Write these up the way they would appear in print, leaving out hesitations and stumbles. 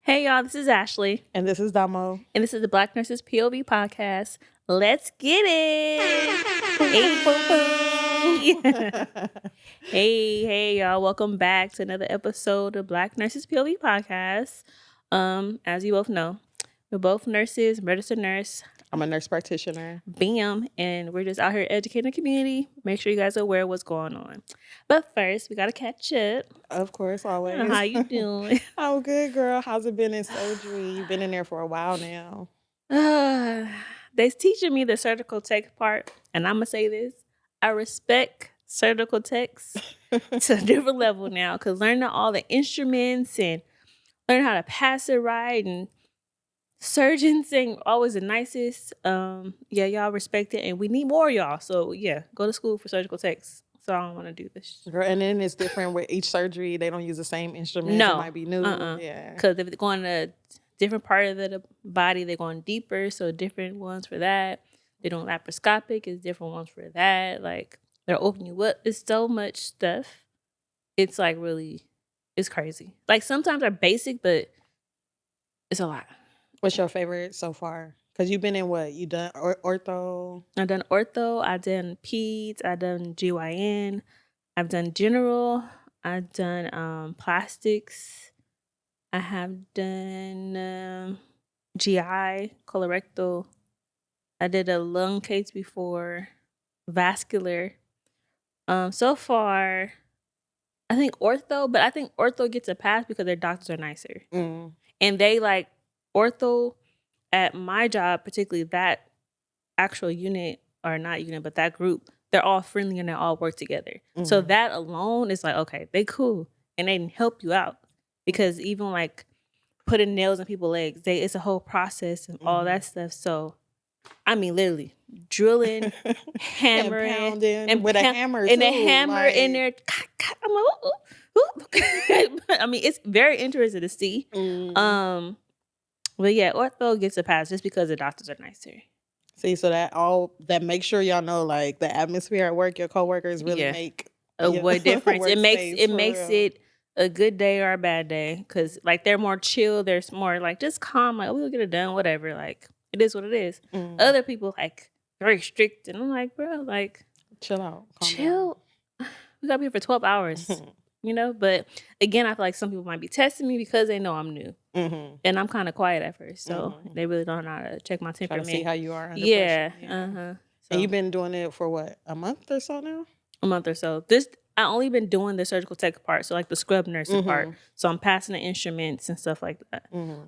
Hey y'all, this is Ashley, And this is Damo. and this is the Black Nurses POV podcast. Let's get it! Hey, y'all, welcome back to another episode of Black Nurses POV podcast. As you both know, we're both nurses, registered nurse, I'm a nurse practitioner. bam, and we're just out here educating the community. Make sure you guys are aware of what's going on. But first, we gotta catch up. Of course, always. How you doing? I'm good, girl. How's it been in surgery? You've been in there for a while now. They's teaching me the surgical tech part, and I'm gonna say this: I respect surgical techs to a different level now, because learning all the instruments and learning how to pass it right, and surgeons ain't always the nicest. Yeah, y'all respect it, and we need more of y'all. So yeah, go to school for surgical techs. So I don't want to do this. Girl, and then it's different with each surgery. They don't use the same instruments. No, It might be new. Yeah. Because if they're going to different part of the body, they're going deeper, so different ones for that. They don't laparoscopic, it's different ones for that. Like they're opening you up. It's so much stuff. It's like really, it's crazy. Like sometimes they're basic, but it's a lot. What's your favorite so far? Because you've been in what? You done ortho? I've done ortho, I've done peds, I've done GYN, I've done general, I've done plastics, I have done GI, colorectal. I did a lung case before, vascular. So far, I think ortho, but I think ortho gets a pass because their doctors are nicer. Mm. And they like ortho at my job, particularly that actual unit, or not unit, but that group, they're all friendly and they all work together. So that alone is like, okay, they cool. And they can help you out. Because even like putting nails in people's legs, it's a whole process and all that stuff. So I mean, literally drilling, hammering, and pounding with a hammer and too, a hammer like... in there. I'm like, ooh. I mean, it's very interesting to see. But yeah, ortho gets a pass just because the doctors are nicer. See, so that makes sure y'all know, like, the atmosphere at work, your coworkers really make a way difference. It makes real. it a good day or a bad day, because like they're more chill. They're more like just calm. Like, we'll get it done, whatever. Like, it is what it is. Other people like very strict, and I'm like, bro, like, chill out, chill. We gotta be here for 12 hours, you know. But again, I feel like some people might be testing me because they know I'm new, and I'm kind of quiet at first, so they really don't know how to check my temperament. Try to see how you are under pressure. So, and you've been doing it for what, a month or so now? A month or so. I only been doing the surgical tech part, so like the scrub nursing part. So I'm passing the instruments and stuff like that.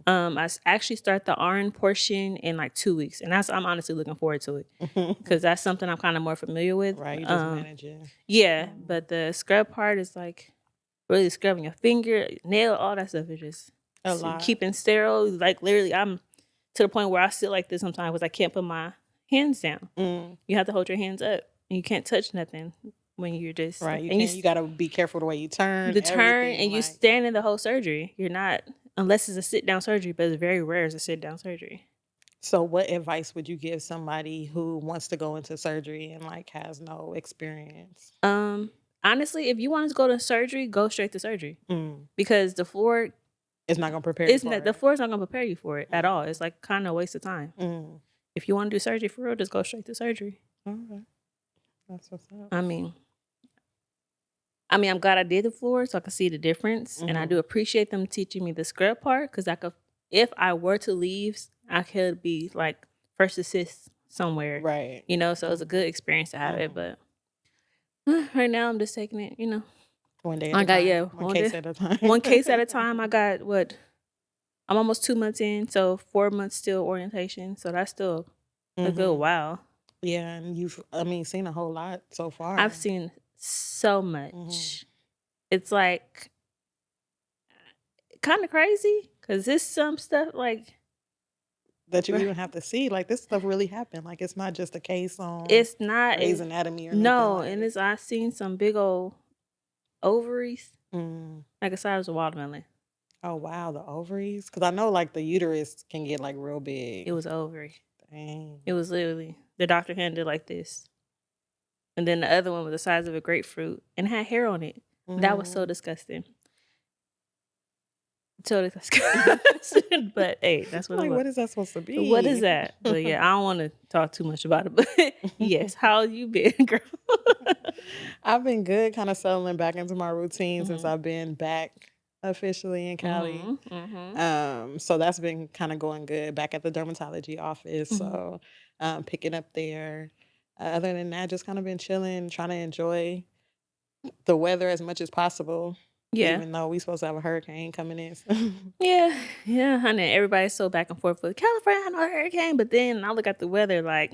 I actually start the RN portion in like 2 weeks, and I'm honestly looking forward to it because that's something I'm kind of more familiar with. Right, you just manage it. Yeah, but the scrub part is like really scrubbing your finger, nail, all that stuff is just a lot. Keeping sterile. Like literally, I'm to the point where I sit like this sometimes because I can't put my hands down. You have to hold your hands up, and you can't touch nothing when you're just right. You got to be careful the way you turn. And you stand in the whole surgery. You're not, unless it's a sit down surgery, but it's very rare as a sit down surgery. So what advice would you give somebody who wants to go into surgery and like has no experience? Honestly, if you want to go to surgery, go straight to surgery because the floor is not going to prepare you for it. The floor is not going to prepare you for it at all. It's like kind of a waste of time. If you want to do surgery for real, just go straight to surgery. Okay. That's what's up. I mean, I'm glad I did the floor so I could see the difference. And I do appreciate them teaching me the scrub part because if I were to leave, I could be like first assist somewhere. Right. You know, so it was a good experience to have it. But right now I'm just taking it, you know. One day at a time. One case at a time. One case at a time. I got I'm almost 2 months in, so 4 months still orientation. So that's still a good while. Yeah, and you've seen a whole lot so far. I've seen so much. It's like kind of crazy because there's some stuff like that you even have to see. Like, this stuff really happened. Like, it's not just a case on it's not Grey's Anatomy or no, nothing. And I've seen some big old ovaries like the size of a watermelon. Oh wow, the ovaries? Because I know like the uterus can get like real big. It was ovary. Dang. It was literally, the doctor handed it like this. And then the other one was the size of a grapefruit and had hair on it. That was so disgusting. totally disgusting. But hey, that's what it Like, was. what is that supposed to What is be? that? But yeah, I don't want to talk too much about it. But yes, how you been, girl? I've been good, kind of settling back into my routine since Mhm. I've been back officially in Cali. Mhm. Mhm. So that's been kind of going good back at the dermatology office. Mhm. So picking up there. Other than that, just kind of been chilling, trying to enjoy the weather as much as possible, Yeah. even though we supposed to have a hurricane coming in. Yeah, yeah, honey. Everybody's so back and forth with California had no hurricane, but then I look at the weather like,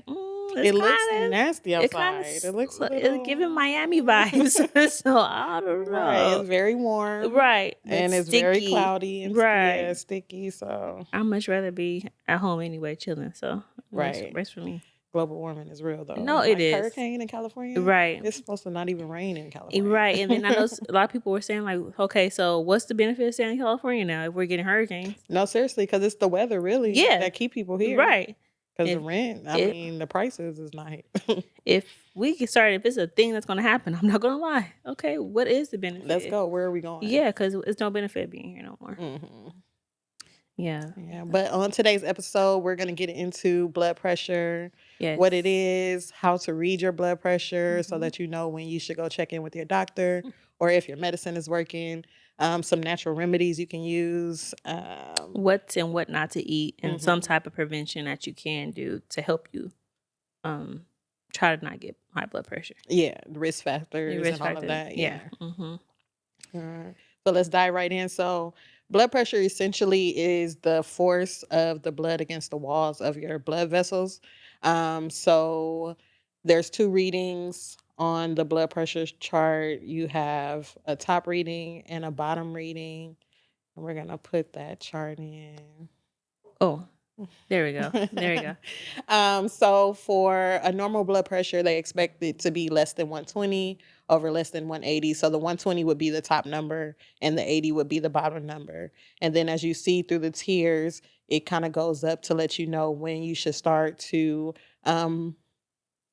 It looks nasty it kind of outside. It looks a it's little giving Miami vibes. So I don't right. know. It's very warm Right, but and it's very sticky. cloudy and Right. yeah, sticky. So I'd much rather be at home anyway, chilling. So right. rest for me. Global warming is real though. No, it Like is. hurricane in California, Right. it's supposed to not even rain in California. Right. And then I know a lot of people were saying, like, okay, so what's the benefit of staying in California now if we're getting hurricanes? No, seriously, because it's the weather really Yeah. that keep people here. Right. Because the If rent, I if mean, the prices is not. if we get started, if it's a thing that's gonna happen, I'm not gonna lie. Okay, what is the Let's benefit? go. Where are we going? Yeah, because it's no benefit being here no more. Hmm. Yeah. Yeah, but on today's episode, we're going to get into blood pressure, what it Yes. is, how to read your blood pressure so Hmm. that you know when you should go check in with your doctor or if your medicine is working, some natural remedies you can use. What and what not to eat, and some Mhm. type of prevention that you can do to help you um try to not get high blood pressure. Yeah, risk Your factors risk and all of factors. that. Yeah. Yeah. Hmm. Alright. So let's dive right in. So, blood pressure essentially is the force of the blood against the walls of your blood vessels. So there's two readings on the blood pressure chart. You have a top reading and a bottom reading. And we're gonna put that chart in. Oh, there we go. There we go. So for a normal blood pressure, they expect it to be less than 120 over less than 180. So the 120 would be the top number and the 80 would be the bottom number. And then as you see through the tiers, it kind of goes up to let you know when you should start to um,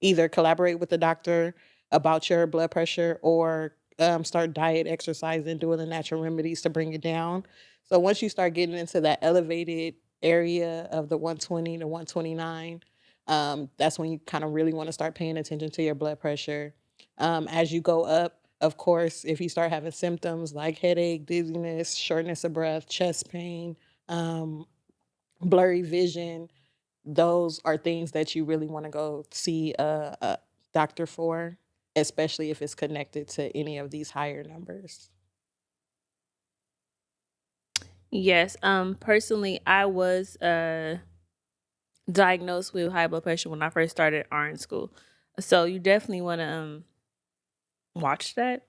either collaborate with the doctor about your blood pressure or start diet, exercise, and doing the natural remedies to bring it down. So once you start getting into that elevated area of the 120 to 129, that's when you kind of really want to start paying attention to your blood pressure. As you go up, of course, if you start having symptoms like headache, dizziness, shortness of breath, chest pain, um, blurry vision, those are things that you really want to go see a doctor for, especially if it's connected to any of these higher numbers. Yes. Personally, I was diagnosed with high blood pressure when I first started RN school. So you definitely want to watch that.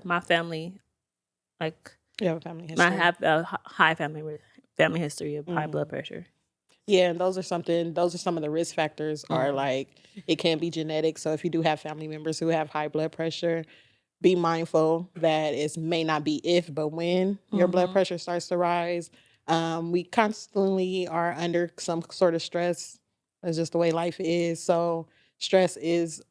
My family, like, You have a family I history. have a high family history of high blood Hmm. pressure. Yeah, and those are some of the risk factors are Hmm. like it can be genetic. So if you do have family members who have high blood pressure, be mindful that it may not be if, but when your blood Hmm. pressure starts to rise. We constantly are under some sort of stress. That's just the way life is. So stress is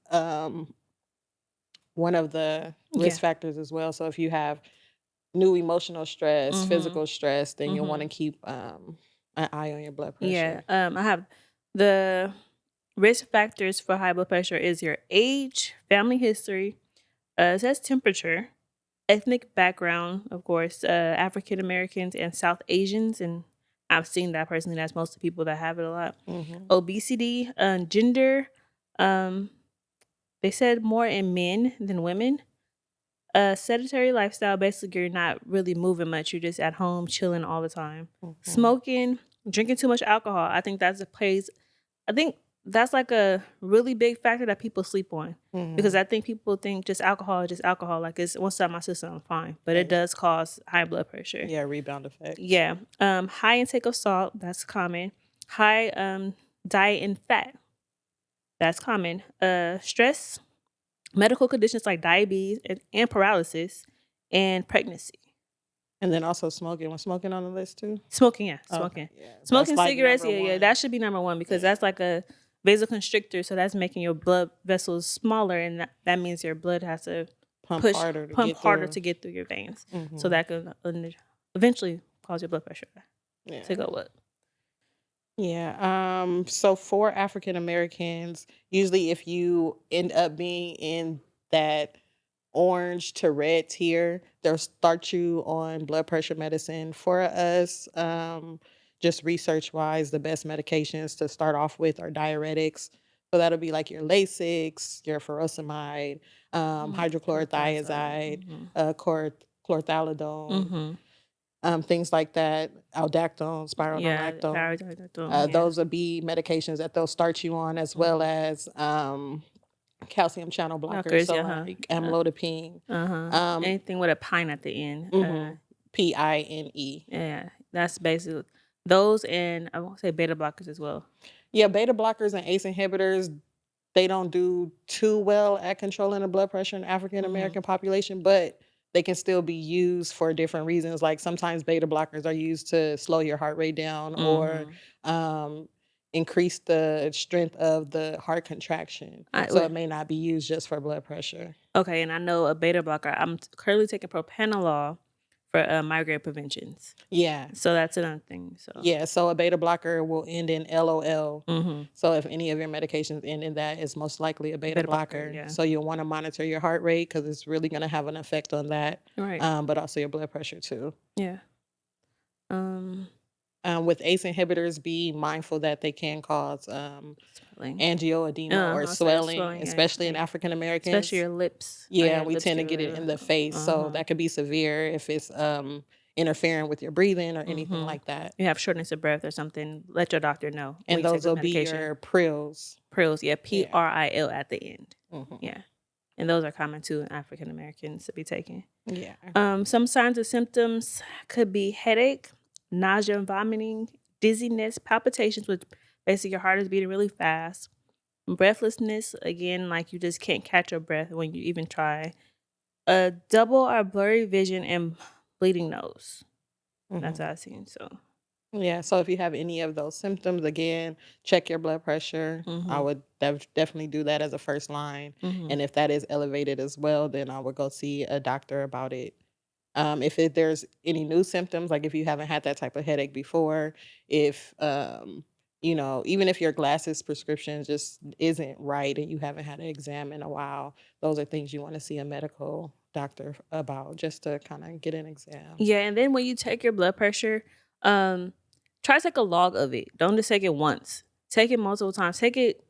one of the Yeah. risk factors as well. So if you have new emotional stress, Hmm. physical stress, then you'll want Hmm. to keep an eye on your blood Yeah. pressure. I have the risk factors for high blood pressure is your age, family history, it says temperature, ethnic background, of course, African Americans and South Asians, and I've seen that personally. That's most of the people that have it a lot. Hmm. Obesity, gender. Um, they said more in men than women. Sedentary lifestyle. Basically, you're not really moving much. You're just at home chilling all the time. Hmm. Smoking, drinking too much alcohol. I think that's a plays. I think that's like a really big factor that people sleep on, because Hmm. I think people think just alcohol is just alcohol. Like, it's once out my system, I'm fine. But it Right. does cause high blood pressure. Yeah, rebound effects. Yeah. High intake of salt. That's common. High diet in fat. That's common. Stress, medical conditions like diabetes and paralysis, and pregnancy. And then also smoking. Was smoking on the list too? Smoking, yeah, Okay, smoking. yeah. That's Smoking like cigarettes, number yeah, yeah, that one. should be number one, because that's like a vasoconstrictor, so that's making your blood vessels smaller, and that means your blood has to Pump push harder to pump get harder through. to get through your veins, so Hmm. that could eventually cause your blood pressure to Yeah. go up. Yeah. So for African Americans, usually if you end up being in that orange to red tier, they'll start you on blood pressure medicine. For us, just research wise, the best medications to start off with are diuretics. So that'll be like your Lasix, your furosemide, Hydrochlorothiazide. hydrochlorothiazide, chlorthalidone, Mm-hmm. things like that, aldactone, Yeah, spironolactone. parathyroid. Yeah. Those would be medications that they'll start you on, as well Mm-hmm. as calcium channel blockers, Blockers. so Yeah. Huh. like amlodipine, um, Anything with a pine at the end. mhm, PINE. Yeah. That's basically those, and I won't say beta blockers as well. Yeah, beta blockers and ACE inhibitors, they don't do too well at controlling the blood pressure in African Mm-hmm. American population, but they can still be used for different reasons. Like sometimes beta blockers are used to slow your heart rate down, or Mm-hmm. um, increase the strength of the heart contraction. So it may not be used just for blood pressure. Okay, and I know a beta blocker. I'm currently taking propranolol for migraine preventions. Yeah. So that's another thing. So Yeah, so a beta blocker will end in LOL. mm-hmm. So if any of your medications end in that, it's most likely a beta Beta blocker, blocker. yeah. So you'll want to monitor your heart rate because it's really going to have an effect on that, Right. but also your blood pressure too. Yeah. With ACE inhibitors, be mindful that they can cause Swelling. angioedema or swelling, Yeah, especially in yeah. African Especially Americans. your lips. Yeah, Your we lips tend to get get it real. in the face, so that could be severe if it's interfering with your breathing or anything like that. You have shortness of breath or something. Let your doctor know when And you take those the will be medication. your prills. Prils, yeah, Yeah. PRIL at the end. hmm Yeah. And those are common too in African Americans to be taken. Yeah. Some signs and symptoms could be headache, nausea and vomiting, dizziness, palpitations, which basically your heart is beating really fast, breathlessness, again, like you just can't catch your breath when you even try, a double or blurry vision, and bleeding nose. That's hmm what I've seen. So, Yeah. So if you have any of those symptoms, again, check your blood pressure. I would definitely do that as a first line. And if that is elevated as well, then I would go see a doctor about it. There's any new symptoms, like if you haven't had that type of headache before, if even if your glasses prescription just isn't right and you haven't had an exam in a while, those are things you want to see a medical doctor about, just to kind of get an exam. yeah, and then when you take your blood pressure, um, try to take a log of it. Don't just take it once. Take it multiple times. Take it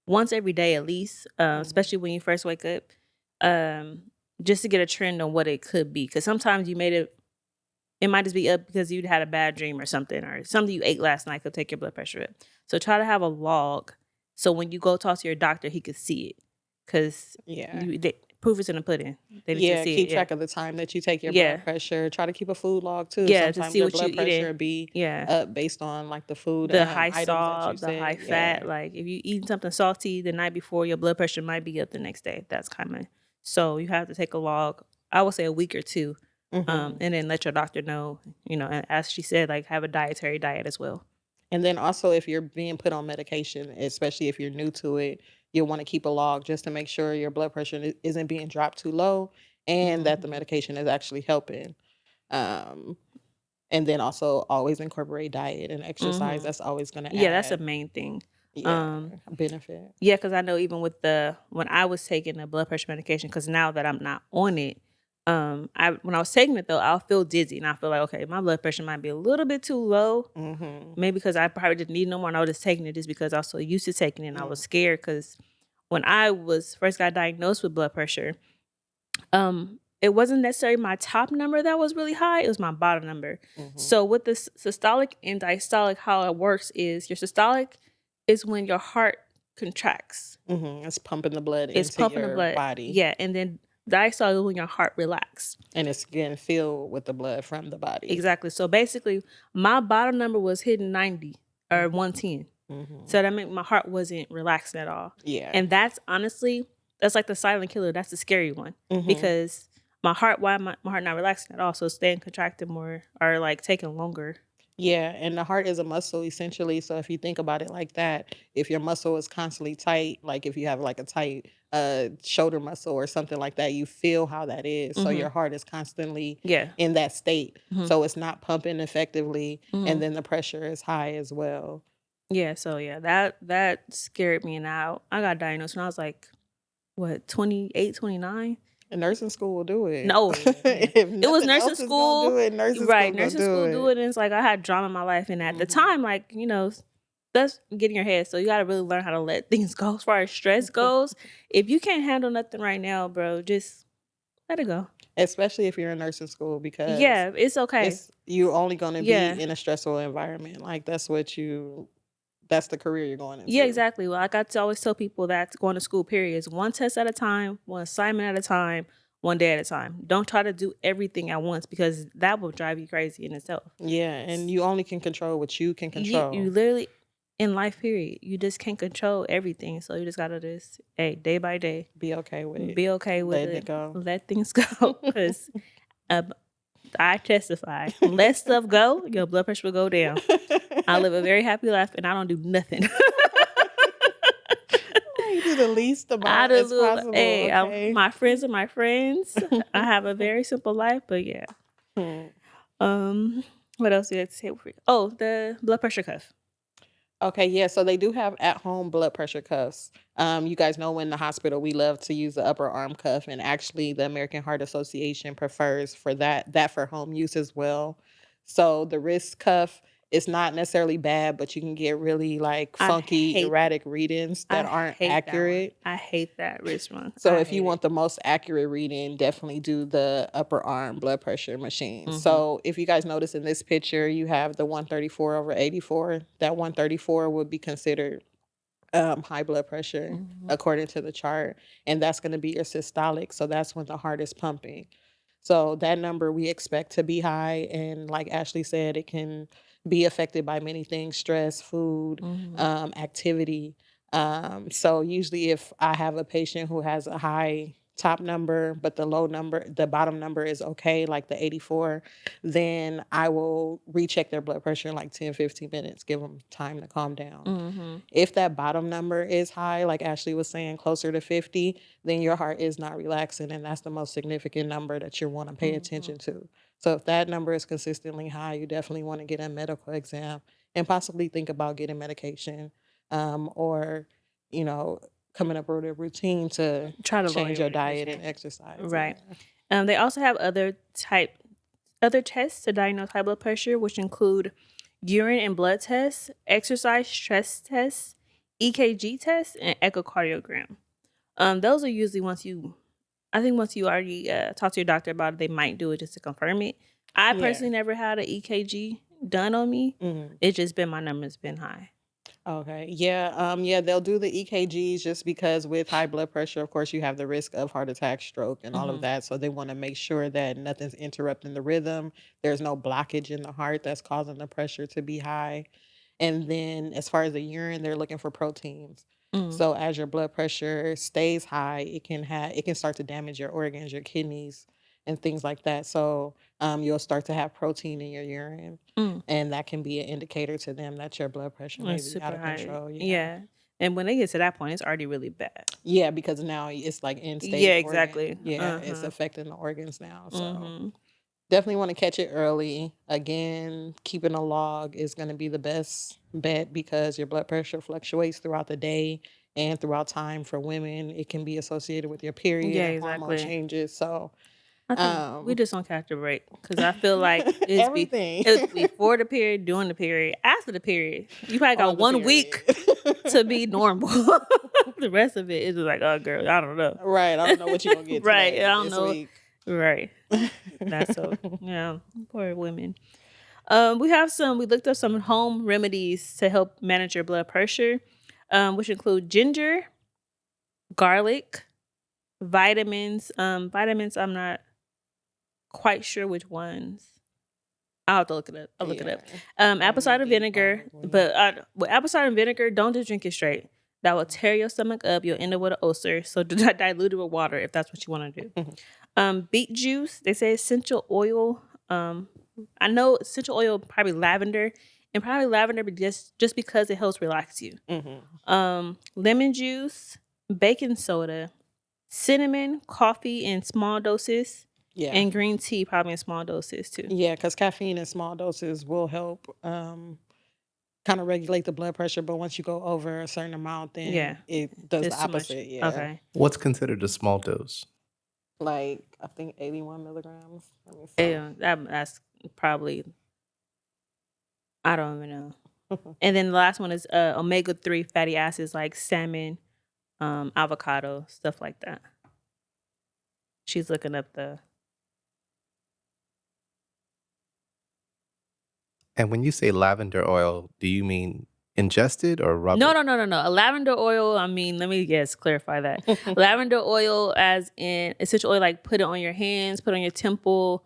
once every day at least, especially when you first wake up, um, just to get a trend on what it could be. Because sometimes it might just be up because you had a bad dream or something you ate last night could take your blood pressure up. So try to have a log so when you go talk to your doctor, he could see it. Because Yeah. proof is in the pudding. They need to Yeah, see keep it. Yeah. track of the time that you take your Yeah. blood pressure. Try to keep a food log too. Yeah, to Sometimes see your what you blood pressure eating. will be Yeah. up based on like the food The high items that you salt, the said. high fat. Yeah. Like if you eating something salty the night before, your blood pressure might be up the next day. That's common. So you have to take a log. I would say a week or two, hmm and then let your doctor know. And as she said, like have a dietary diet as well. And then also, if you're being put on medication, especially if you're new to it, you'll want to keep a log just to make sure your blood pressure isn't being dropped too low and that the Mhm. medication is actually helping. Um, and then also always incorporate diet and exercise. Mhm. That's always going to Yeah, that's the add, main thing. yeah, Um, benefit. Yeah, because I know even with when I was taking the blood pressure medication, because now that I'm not on it, I when I was taking it though, I'll feel dizzy and I feel like okay, my blood pressure might be a little bit too low. hmm Maybe because I probably didn't need no more, and I was just taking it just because I was so used to taking it. And I was mm scared because when I was first got diagnosed with blood pressure, it wasn't necessarily my top number that was really high; it was my bottom number. hmm So with the systolic and diastolic, how it works is your systolic is when your heart contracts. It's pumping the blood It's into pumping the your blood. body, Yeah, and then diastolic is when your heart relaxes. and it's getting filled with the blood from the body. Exactly. So basically, my bottom number was hitting 90 or hmm 110. hmm So that meant my heart wasn't relaxing at all. Yeah. And that's honestly, that's like the silent killer. That's the scary one hmm because my heart not relaxing at all? So staying contracted more or like taking longer. Yeah, and the heart is a muscle essentially. So if you think about it like that, if your muscle is constantly tight, like if you have like a tight shoulder muscle or something like that, you feel how that is. So Mm-hmm. your heart is constantly Yeah. in that state. Mm-hmm. So it's not pumping effectively, Mm-hmm. and then the pressure is high as well. Yeah. So yeah, that scared me, and I got diagnosed when I was like, what, 28, 29? And nursing school will do it. No, yeah. If It was nothing nursing else is gonna do school, it, nursing right? school gonna Nursing do school do it. it, and it's like I had drama in my life, and at the Hmm. time, like, that's getting your head. So you got to really learn how to let things go. As far as stress goes, if you can't handle nothing right now, bro, just let it go. Especially if you're in nursing school, because Yeah, it's okay. it's you only gonna be Yeah, in a stressful environment. Like that's the career you're going yeah, into. exactly. Well, like I always tell people that going to school, period, is one test at a time, one assignment at a time, one day at a time. Don't try to do everything at once because that will drive you crazy in itself. Yeah, and you only can control what you can You control. literally, in life, period, you just can't control everything. So you just gotta just, hey, day by day, Be okay with be okay with letting it it, go. let things go. Because I testify, let stuff go, your blood pressure will go down. I live a very happy life and I don't do nothing. You do the least I amount do as little, possible, hey, okay? my friends are my friends. I have a very simple life, but yeah. Hmm. Um, what else do you have to say? Oh, the blood pressure cuff. Okay, yeah, so they do have at-home blood pressure cuffs. You guys know in the hospital we love to use the upper arm cuff, and actually the American Heart Association prefers for that for home use as well. So the wrist cuff is not necessarily bad, but you can get really like I funky, hate erratic readings I that aren't hate that one. accurate. I hate that wrist one. So I if you hate it. want the most accurate reading, definitely do the upper arm blood pressure machine. Mhm. So if you guys notice in this picture, you have the 134/84. That 134 would be considered high blood pressure Mhm. according to the chart, and that's going to be your systolic. So that's when the heart is pumping. So that number we expect to be high, and like Ashley said, it can be affected by many things: stress, food, Mhm. activity. So usually, if I have a patient who has a high top number, but the bottom number is okay, like the 84, then I will recheck their blood pressure in like 10, 15 minutes, give them time to calm down. Mhm. If that bottom number is high, like Ashley was saying, closer to 50, then your heart is not relaxing. And that's the most significant number that you want to pay Mhm. attention to. So if that number is consistently high, you definitely want to get a medical exam and possibly think about getting medication, or, you know, coming up with a routine to Try to lower change your your diet medication. and exercise. Yeah. Right. They also have other tests to diagnose high blood pressure, which include urine and blood tests, exercise stress tests, EKG tests, and echocardiogram. Those are usually once you already talk to your doctor about it, they might do it just to confirm it. I Yeah. personally never had an EKG done on me. Mhm. It's just been my numbers been high. Okay. Yeah. Yeah, they'll do the EKGs just because with high blood pressure, of course, you have the risk of heart attack, stroke, and all of Hmm. that. So they want to make sure that nothing's interrupting the rhythm. There's no blockage in the heart that's causing the pressure to be high. And then as far as the urine, they're looking for proteins. Mm. So as your blood pressure stays high, it can start to damage your organs, your kidneys, and things like that. So you'll start to have protein in your urine, Mm. and that can be an indicator to them that your blood pressure may It's be out super of high. control. Yeah. Yeah. And when they get to that point, it's already really bad. Yeah, because now it's like end Yeah, stage organ. exactly. Yeah, it's Uh-huh. affecting the organs now. So Mm-hmm. definitely want to catch it early. Again, keeping a log is going to be the best bet because your blood pressure fluctuates throughout the day and throughout time. For women, it can be associated with your period Yeah, and hormone exactly. changes. So, I think we um, just don't catch a break because I feel like everything it's before the period, during the period, after the period. You probably got on the 1 week period. to be normal. The rest of it is just like, oh, girl, I don't know. Right. I don't know what you're going to get Right. I today, don't this know. week. Right. That's so, yeah, poor women. We looked up some home remedies to help manage your blood pressure, which include ginger, garlic, vitamins. Vitamins, I'm not quite sure which ones. I'll have to look it up. I'll look it Yeah. up. Apple Vitamin cider D vinegar, probably. but with apple cider vinegar, don't just drink it straight. That will tear your stomach up. You'll end up with an ulcer. So do not dilute it with water if that's what you want to do. Beet juice, they say essential oil. I know essential oil, probably lavender, and probably lavender just because it helps relax you. Lemon juice, baking soda, cinnamon, coffee in small doses, Yeah. and green tea probably in small doses too. Yeah, because caffeine in small doses will help kind of regulate the blood pressure, but once you go over a certain amount, Yeah, then it does the it's too much. opposite. Yeah. Okay. What's considered a small dose? Like I think 81 milligrams. Let me see. Yeah, that's probably, I don't even know. And then the last one is omega-3 fatty acids like salmon, avocado, stuff like that. She's looking up the. And when you say lavender oil, do you mean ingested or rub No, it? no, no, no, no. A lavender oil. I mean, let me clarify that. Lavender oil, as in essential oil, like put it on your hands, put it on your temple,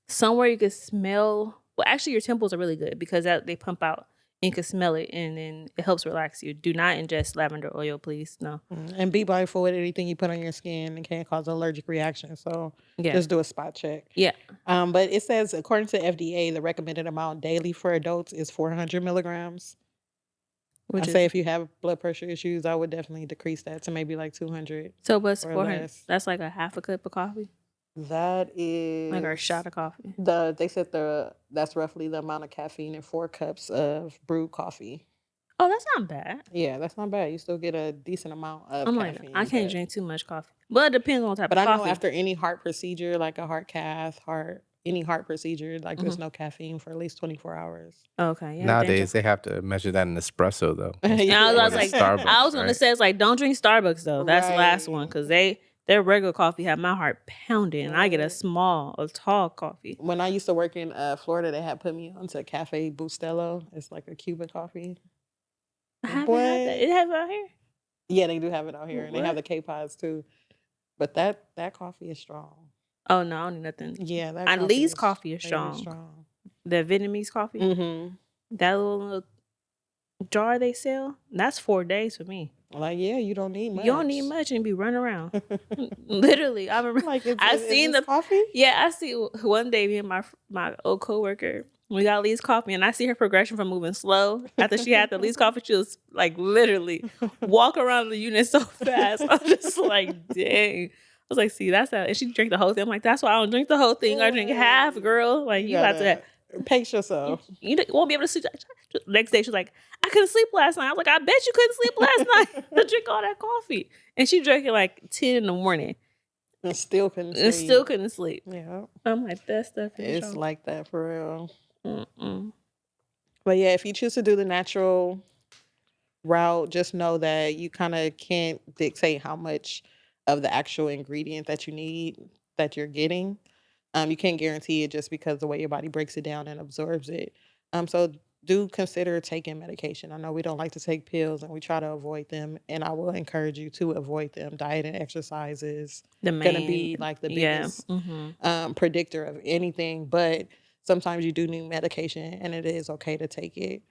somewhere you can smell. Well, actually, your temples are really good because they pump out and you can smell it, and then it helps relax you. Do not ingest lavender oil, please. No. And be mindful with anything you put on your skin. It can cause allergic reaction. So Yeah. just do a spot check. Yeah. But it says, according to FDA, the recommended amount daily for adults is 400 milligrams. I say if you have blood pressure issues, I would definitely decrease that to maybe like 200. So what's or 400? less. That's like a half a cup of coffee, That is like a shot of coffee. They said that's roughly the amount of caffeine in 4 cups of brewed coffee. Oh, that's not bad. Yeah, that's not bad. You still get a decent amount of I'm like, caffeine. I can't drink too much coffee. Well, it depends on what type But of I coffee. know after any heart procedure, like a heart cath, any heart procedure, like there's no caffeine for at least 24 hours. Okay. Yeah. Nowadays, they have to measure that in espresso, though. Yeah. I was Or like, Starbucks, I was gonna right? say it's like don't drink Starbucks though. That's the last one Right. because their regular coffee had my heart pounding, and I get a tall coffee. When I used to work in Florida, they had put me onto Cafe Bustelo. It's like a Cuban coffee. I haven't had that. It have it out here. Yeah, they do have it out here, and they have What? the K-Pods too. But that coffee is strong. Oh no, I don't need nothing. Yeah, that At least coffee is very strong. The Vietnamese coffee, Mm-hmm. that little jar they sell, that's 4 days for me. Like, yeah, you don't need much. You don't need much and be running around. Literally, I remember. Like, I seen the coffee. Yeah, I see one day me and my old coworker. We got Lee's coffee, and I see her progression from moving slow. After she had the Lee's coffee, she was like literally walk around the unit so fast. I was just like, dang. I was like, see, that's how. And she drank the whole thing. I'm like, that's why I don't drink the whole thing. I drink half, girl. Like, you got to pace yourself. You won't be able to sleep. Next day, she's like, I couldn't sleep last night. I was like, I bet you couldn't sleep last night to drink all that coffee. And she drank it like 10 in the morning. And still couldn't sleep. Yeah. I'm like, that stuff is like that for real. Mm-mm. But yeah, if you choose to do the natural route, just know that you kind of can't dictate how much of the actual ingredient that you need that you're getting. You can't guarantee it just because the way your body breaks it down and absorbs it. So do consider taking medication. I know we don't like to take pills and we try to avoid them, and I will encourage you to avoid them. Diet and exercise is going to be like the biggest predictor of anything, but sometimes you do need medication and it is okay to take it.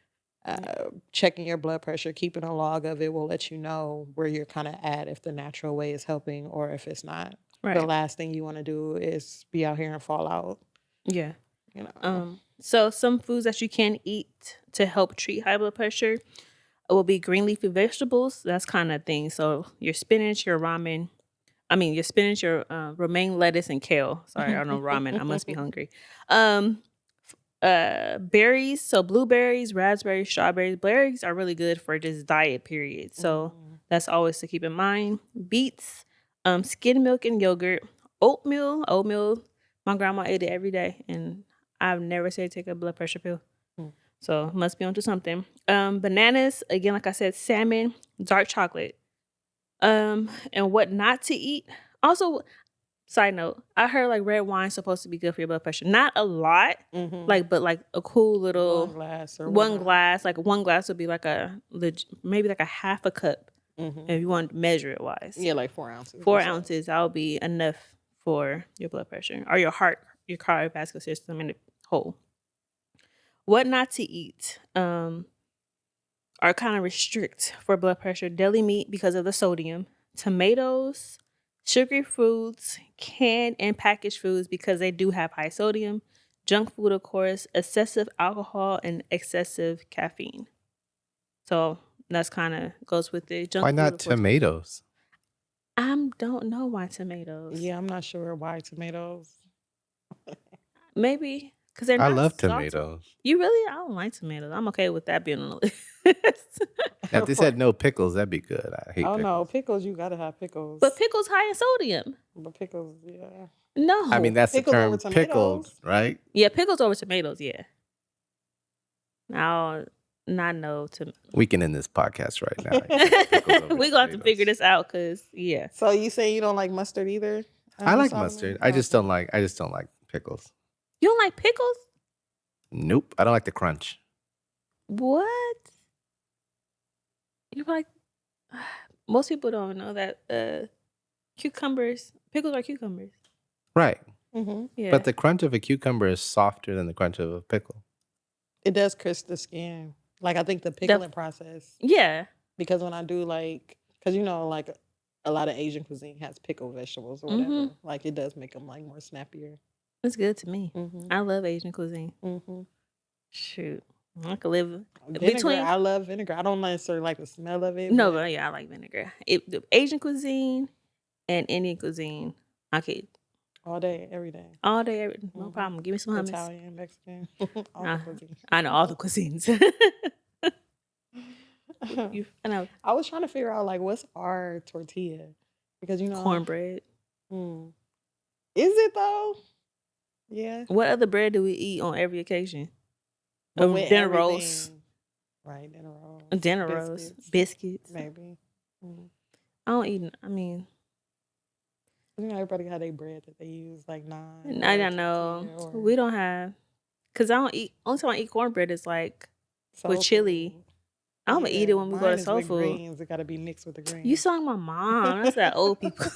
Checking your blood pressure, keeping a log of it will let you know where you're kind of at, if the natural way is helping or if it's not. Right. The last thing you want to do is be out here and fall out. Yeah. So some foods that you can eat to help treat high blood pressure will be green leafy vegetables. That's kind of thing. So your spinach, your romaine, your romaine lettuce and kale. Sorry, I don't know ramen. I must be hungry. Berries, so blueberries, raspberries, strawberries. Berries are really good for just diet period. So that's always to keep in mind. Beets, skim milk and yogurt, oatmeal. My grandma ate it every day, and I've never said take a blood pressure pill. So must be onto something. Bananas, again, like I said, salmon, dark chocolate. And what not to eat. Also, side note, I heard like red wine is supposed to be good for your blood pressure. Not a lot, but like a cool little one glass. Like one glass would be like maybe like a half a cup. If you want to measure it wise. Yeah, like 4 ounces. 4 ounces, that'll be enough for your blood pressure or your heart, your cardiovascular system in the whole. What not to eat are kind of restrict for blood pressure. Deli meat because of the sodium. Tomatoes, sugary foods, canned and packaged foods because they do have high sodium. Junk food, of course, excessive alcohol and excessive caffeine. So that's kind of goes with it. Why Junk food, not of course. tomatoes? I don't know why tomatoes. Yeah, I'm not sure why tomatoes. Maybe because they're I not love salty. tomatoes. You really? I don't like tomatoes. I'm okay with that being on the list. Now, if they said no pickles, that'd be good. I hate Oh pickles. no, pickles, you gotta have pickles. But pickles high in sodium. But pickles, yeah. No. I mean, that's the Pickles over term pickled, tomatoes? right? Yeah, pickles over tomatoes. Yeah. I'll not know to. We can end this podcast right now. Pickles over We're going to have to figure tomatoes. this out because, yeah. So you say you don't like mustard either? I like Solomon? mustard. I just don't like pickles. You don't like pickles? Nope. I don't like the crunch. What? You like. Most people don't know that pickles are cucumbers. Right. Mm-hmm. Yeah. But the crunch of a cucumber is softer than the crunch of a pickle. It does crisp the skin. Like I think the pickling process. Yeah. Because when I do because like a lot of Asian cuisine has pickled vegetables or whatever. Mm-hmm. Like it does make them like more snappier. It's good to me. Mm-hmm. I love Asian cuisine. Mm-hmm. Shoot. I could live Vinegar. I love vinegar. I don't necessarily like the smell of it. No, but yeah, I like vinegar. The Asian cuisine and Indian cuisine, I could all day, every day. All day, no problem. Give me some hummus. Italian, Mexican, all the cuisines. I know all the cuisines. I know. I was trying to figure out like what's our tortilla because cornbread. Is it though? Yeah. What other bread do we eat on every occasion? Dinner rolls. Right, dinner rolls. Dinner rolls. Biscuits. Maybe. Mm. I don't eat. I mean, everybody had their bread that they use like naan. I don't know. We don't have because I don't eat. Only time I eat cornbread is like with chili. Food. I'm gonna eat it when we go to soul food. Greens. It gotta be mixed with the greens. You saw my mom. That's that old people.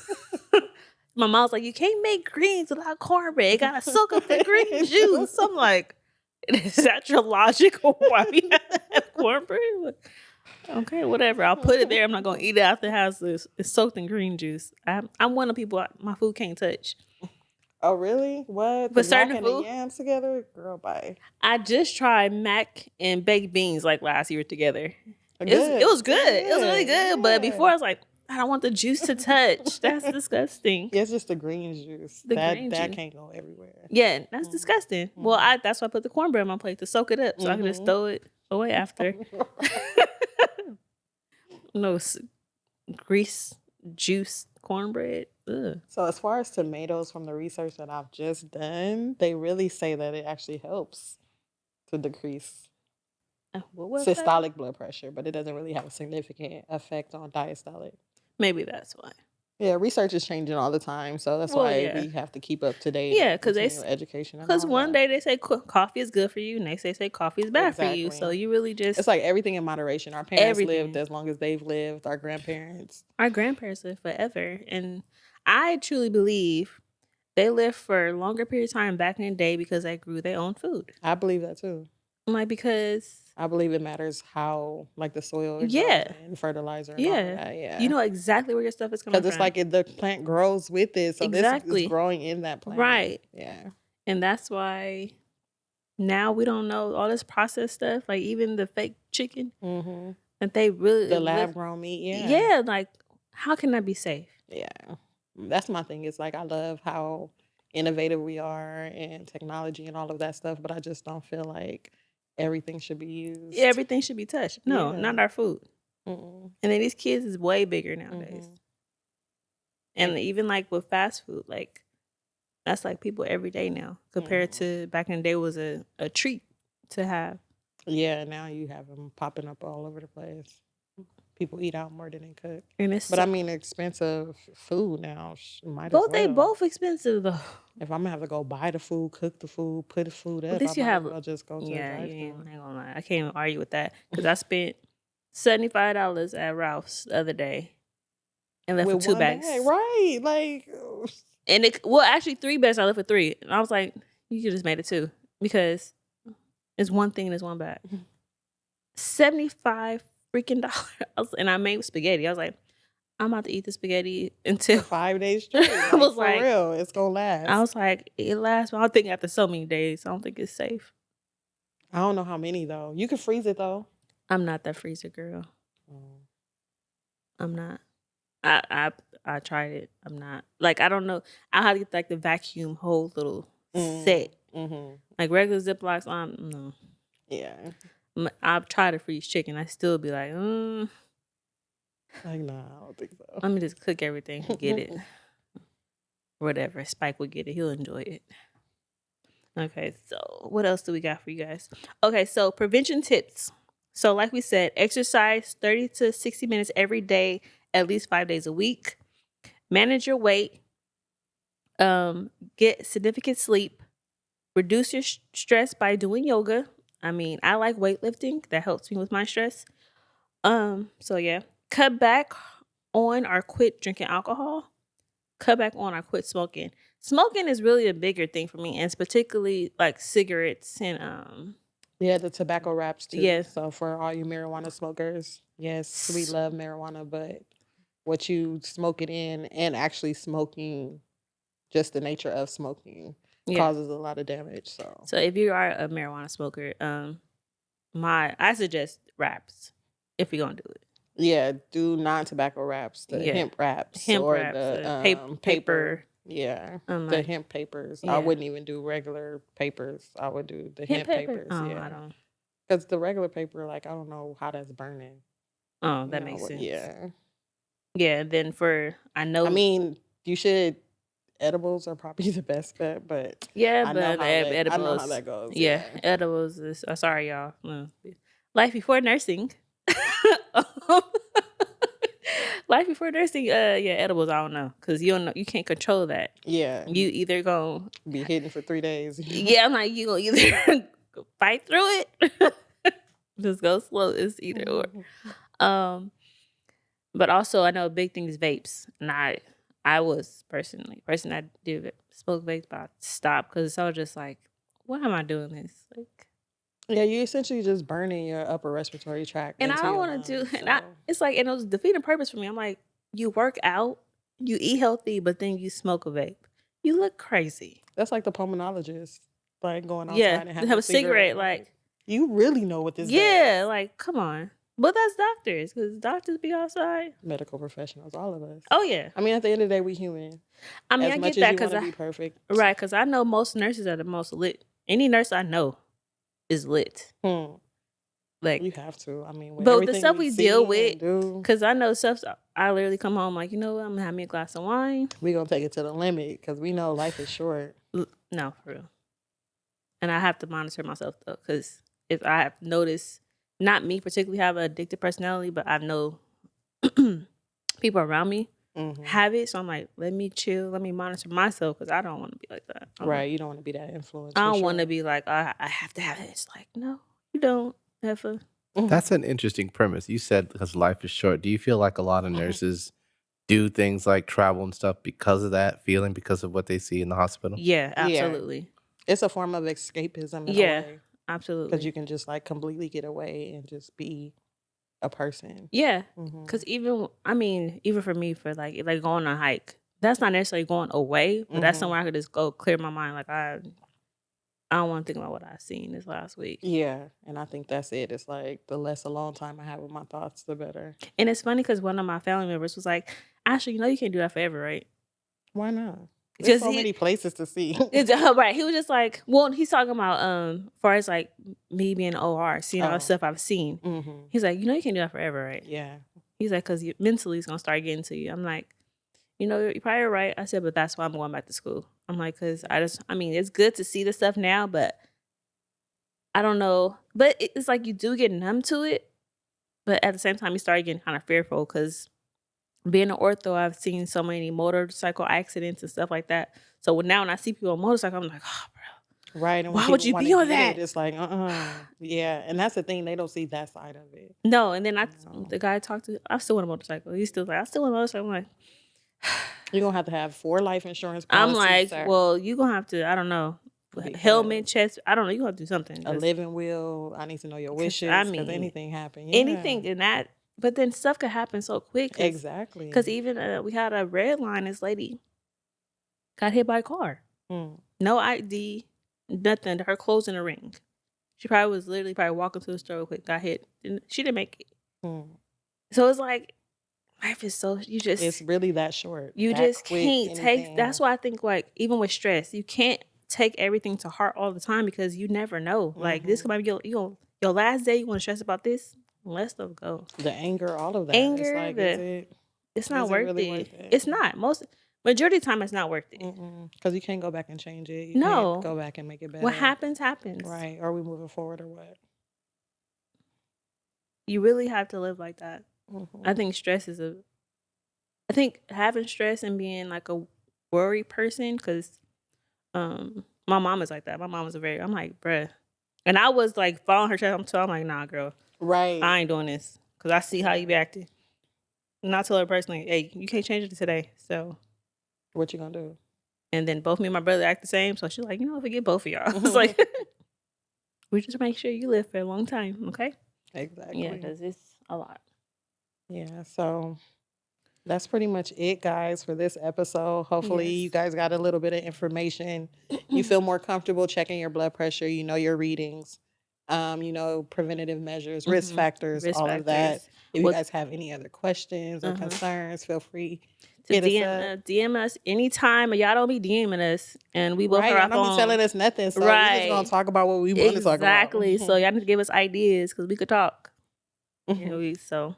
My mom's like, you can't make greens without cornbread. You gotta soak up the green juice. I'm like, is that your logic or why we have to have cornbread? Okay, whatever. I'll put it there. I'm not gonna eat it out the house. It's soaked in green juice. I'm one of the people my food can't touch. Oh really? What? But certain food, and yams together, girl, bye. I just tried mac and baked beans like last year together. It was good. It was really good. But before I was like, I don't want the juice to touch. That's disgusting. Yeah, it's just the green juice. That can't go everywhere. Yeah, that's disgusting. Mm-hmm. Well, that's why I put the cornbread on my plate to soak it up, so I can just throw it away after. No grease, juice, cornbread. Ugh. So as far as tomatoes, from the research that I've just done, they really say that it actually helps to decrease systolic blood pressure, but it doesn't really have a significant effect on diastolic. Maybe that's why. Yeah, research is changing all the time, so that's why we have to keep up to date. Yeah, because education. Because one day they say coffee is good for you, next day they say coffee is bad for you. So you really just it's like everything in moderation. Our parents lived as long as they've lived. Our grandparents lived forever, and I truly believe they lived for a longer period of time back in the day because they grew their own food. I believe that too. Like because I believe it matters how like the soil and fertilizer and all that. Yeah. You know exactly where your stuff is coming from. Because it's like the plant grows with it. So this is growing in that plant. Right. Yeah. And that's why now we don't know all this processed stuff, like even the fake chicken. Mm-hmm. That they really the lab grown meat, yeah. Yeah, like how can that be safe? Yeah. That's my thing. It's like I love how innovative we are and technology and all of that stuff, but I just don't feel like everything should be used. Everything should be touched. No, not our food. Mm-mm. And then these kids is way bigger nowadays. Mm-hmm. And even like with fast food, like that's like people every day now compared to back in the day was a treat to have. Yeah, now you have them popping up all over the place. People eat out more than they cook. But I mean, expensive food now. They both expensive though. If I'm gonna have to go buy the food, cook the food, put the food up, at least I'll just go to the drive-thru. I ain't gonna lie. I can't even argue with that because I spent $75 at Ralph's the other day and left with 2 bags. Right, like, and actually 3 bags. I left with 3, and I was like, you could just made it 2 because it's one thing and it's 1 bag. $75 freaking dollars, and I made spaghetti. I was like, I'm about to eat the spaghetti For until 5 days straight. I Like, was for like, real, it's gonna I last. was like, it lasts. But I think after so many days, I don't think it's safe. I don't know how many though. You can freeze it though. I'm not that freezer girl. Mm. I'm not. I tried it. I'm not. Like I don't know. I have to get like the vacuum whole little set. Mm-hmm. Like regular Ziplocs. No. Yeah. I've tried to freeze chicken. I still be like, Like, nah, I don't think so. let me just cook everything and get it. Whatever. Spike will get it. He'll enjoy it. Okay, so what else do we got for you guys? Okay, so prevention tips. So, like we said, exercise 30 to 60 minutes every day, at least 5 days a week. Manage your weight. Get significant sleep. Reduce your stress by doing yoga. I mean, I like weightlifting. That helps me with my stress. So yeah. Cut back on or quit drinking alcohol. Cut back on or quit smoking. Smoking is really a bigger thing for me, and it's particularly like cigarettes and Yeah, the tobacco wraps too. yeah. So for all you marijuana smokers, yes, we love marijuana, but what you smoke it in and actually smoking, just the nature of smoking, Yeah. causes a lot of damage. So if you are a marijuana smoker, I suggest wraps if you're gonna do it. Yeah, do non-tobacco wraps, the Yeah. hemp wraps, Hemp or wraps, the paper. Yeah, the like, hemp papers. I yeah. wouldn't even do regular papers. I would do the hemp hemp paper. papers. Oh, I Yeah, don't. because the regular paper, like, I don't know how that's burning. Oh, You that know, makes sense. Yeah. Yeah. Then I know. I mean, you should. Edibles are probably the best bet, but Yeah, I but know how that. I know edibles. how that goes. Yeah, edibles is. Sorry, y'all. Life before nursing. Um, Life before nursing. Yeah, edibles. I don't know because you don't know. You can't control that. Yeah. You either gonna be hidden for 3 days. Yeah, I'm like, you gonna either fight through it, just go slow. It's either or. But also I know a big thing is vapes, and I was personally person that did smoke vapes, but I stopped because I was just like, why am I doing this? Like, Yeah, you essentially just burning your upper respiratory tract and I into don't your want to lungs. do. And it's like, and it was defeating purpose for me. I'm like, you work out, you eat healthy, but then you smoke a vape. You look crazy. That's like the pulmonologist, like going outside Yeah, and to having have a cigarette. like, you really know what this yeah, does. like, come on. But that's doctors, because doctors be outside. Medical professionals, all of us. Oh yeah. I mean, at the end of the day, we human. I mean, as I much get as that you want because to be perfect, right? Because I know most nurses are the most lit. Any nurse I know is lit. Like, you have to. I mean, with but the everything stuff we see deal and with, do, because I know stuff. I literally come home like, you know what? I'm gonna have me a glass of wine. we gonna take it to the limit because we know life is short. No, for real. And I have to monitor myself though, because if I have noticed, not me particularly have an addictive personality, but I know people around me have it. So I'm like, let me chill, let me monitor myself, because I don't want to be like that. Right, you don't want to be that influence. I don't want to be like, I have to have it. It's like, no, you don't have a. That's an interesting premise. You said because life is short. Do you feel like a lot of nurses do things like travel and stuff because of that feeling, because of what they see in the hospital? Yeah, absolutely. It's a form of escapism in a way. Absolutely. Because you can just like completely get away and just be a person. Yeah, because even for me, for like going on a hike, that's not necessarily going away, but that's somewhere I could just go clear my mind. Like I don't want to think about what I seen this last week. Yeah, and I think that's it. It's like the less alone time I have with my thoughts, the better. And it's funny because one of my family members was like, "Ashley, you know you can't do that forever, right?" Why not? There's so many places to see. Right. He was just like, well, he's talking about as far as like me being an OR, seeing all the stuff I've seen. He's like, you know you can't do that forever, right? Yeah. He's like, because mentally it's gonna start getting to you. I'm like, you know, you're probably right. I said, but that's why I'm going back to school. I'm like, because it's good to see the stuff now, but I don't know. But it's like you do get numb to it, but at the same time you start getting kind of fearful because being an ortho, I've seen so many motorcycle accidents and stuff like that. So now when I see people on motorcycle, I'm like, oh, bro. Right. And why would you be on that? It's like, yeah. And that's the thing. They don't see that side of it. No. And then the guy I talked to, I still want a motorcycle. He's still like, I still want a motorcycle. I'm like, you're going to have 4 life insurance policies. I'm like, well, you're going to have to, I don't know, helmet, chest, I don't know. You're going to do something. A living will. I need to know your wishes. Because anything happen. Yeah. Anything in that. But then stuff could happen so quick. Exactly. Because even we had a red line. This lady got hit by a car. Mm. No ID, nothing. Her clothes in a ring. She probably was literally walking to the store real quick, got hit. She didn't make it. Mm. So it's like, life is it's really that short. You that just can't take, that's why I think like, even with stress, you can't take everything to heart all the time because you never know. Like this might be your last day, you want to stress about this, let stuff go. The anger, all of that. Anger, it's like, it's not worth really it. worth it. It's not. Majority of the time, it's not worth it. Because you can't go back and change it. You No. can't go back and make it better. What happens, happens. Right. Are we moving forward or what? You really have to live like that. I think I think having stress and being like a worried person, because my mom is like that. My mom was I'm like, bruh. And I was like following her chest, so I'm like, nah, girl. Right. I ain't doing this. Because I see how you be acting. And I tell her personally, hey, you can't change it today. So what you gonna do? And then both me and my brother act the same. So she's like, forget both of y'all. It's like, we just make sure you live for a long time, okay? Exactly. Yeah, because it's a lot. Yeah, so that's pretty much it, guys, for this episode. Hopefully you guys got a little bit of information. You feel more comfortable checking your blood pressure, your readings, preventative measures, risk factors, all of that. If you guys have any other questions or concerns, feel free to DM us anytime. Y'all don't be DMing us, and we both y'all don't be telling us nothing, so we're just gonna talk about what we want to talk about. Exactly. So y'all need to give us ideas because we could talk. So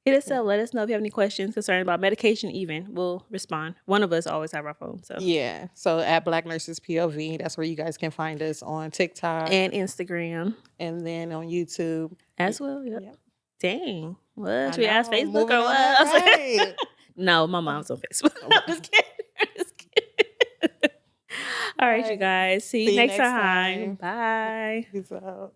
hit us up. Let us know if you have any questions, concerns about medication. Even we'll respond. One of us always have our phone. So yeah. So at Black Nurses POV, that's where you guys can find us on TikTok and Instagram, and then on YouTube as well. Yep. Dang. What? Should we ask Facebook Moving or what? Right. No, my mom's on Facebook. I'm just kidding. All right, you guys. See you next time. Bye. Peace out.